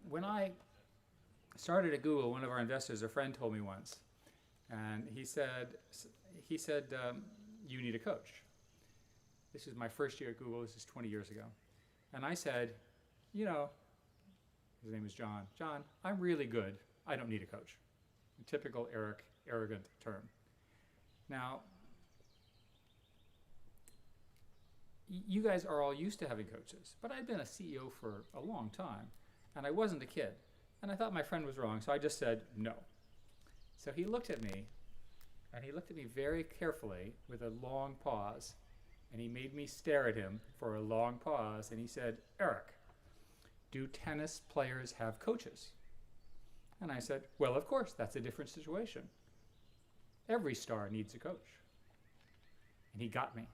when I started at Google, one of our investors, a friend, told me once, and he said, you need a coach. This is my first year at Google. This is 20 years ago. And I said, his name was John. John, I'm really good. I don't need a coach. A typical Eric, arrogant term. Now, you guys are all used to having coaches, but I'd been a CEO for a long time, and I wasn't a kid. And I thought my friend was wrong, so I just said no. So he looked at me, and he looked at me very carefully with a long pause, and he made me stare at him for a long pause, and he said, Eric, do tennis players have coaches? And I said, well, of course, that's a different situation. Every star needs a coach. And he got me.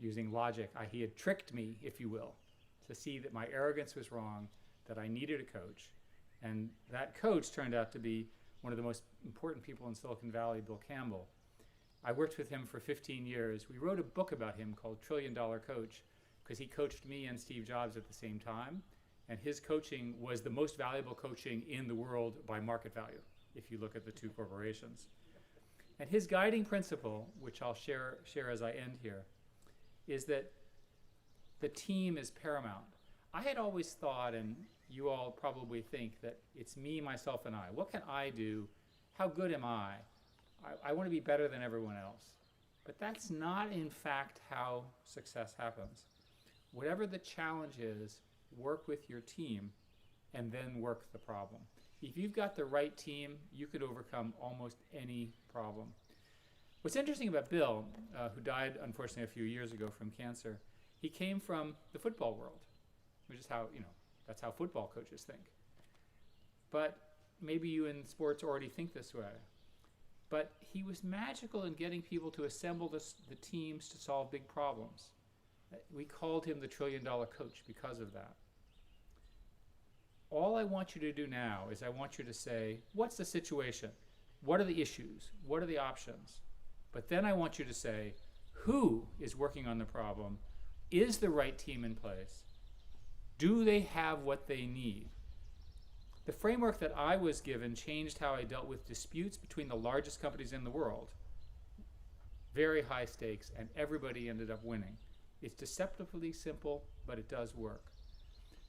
Using logic, he had tricked me, if you will, to see that my arrogance was wrong, that I needed a coach. And that coach turned out to be one of the most important people in Silicon Valley, Bill Campbell. I worked with him for 15 years. We wrote a book about him called $1 Trillion Coach, because he coached me and Steve Jobs at the same time. And his coaching was the most valuable coaching in the world by market value, if you look at the two corporations. And his guiding principle, which I'll share as I end here, is that the team is paramount. I had always thought, and you all probably think, that it's me, myself, and I. What can I do? How good am I? I want to be better than everyone else. But that's not, in fact, how success happens. Whatever the challenge is, work with your team and then work the problem. If you've got the right team, you could overcome almost any problem. What's interesting about Bill, who died unfortunately a few years ago from cancer, he came from the football world, which is how, that's how football coaches think. But maybe you in sports already think this way. But he was magical in getting people to assemble the teams to solve big problems. We called him the $1 Trillion Coach because of that. All I want you to do now is I want you to say, what's the situation? What are the issues? What are the options? But then I want you to say, who is working on the problem? Is the right team in place? Do they have what they need? The framework that I was given changed how I dealt with disputes between the largest companies in the world. Very high stakes, and everybody ended up winning. It's deceptively simple, but it does work.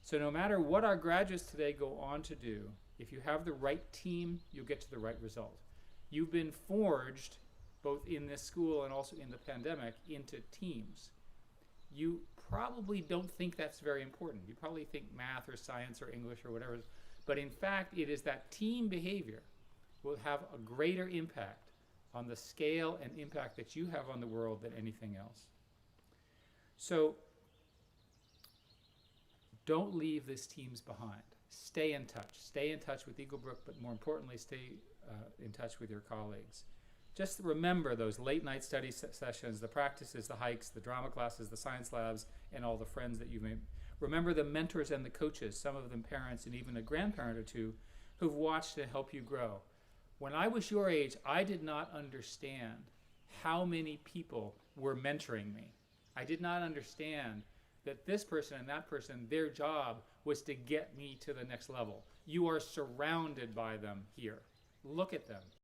So no matter what our graduates today go on to do, if you have the right team, you'll get to the right result. You've been forged, both in this school and also in the pandemic, into teams. You probably don't think that's very important. You probably think math or science or English or whatever. But in fact, it is that team behavior will have a greater impact on the scale and impact that you have on the world than anything else. So don't leave these teams behind. Stay in touch. Stay in touch with Eaglebrook, but more importantly, stay in touch with your colleagues. Just remember those late night study sessions, the practices, the hikes, the drama classes, the science labs, and all the friends that you've made. Remember the mentors and the coaches, some of them parents and even a grandparent or two, who've watched to help you grow. When I was your age, I did not understand how many people were mentoring me. I did not understand that this person and that person, their job was to get me to the next level. You are surrounded by them here. Look at them.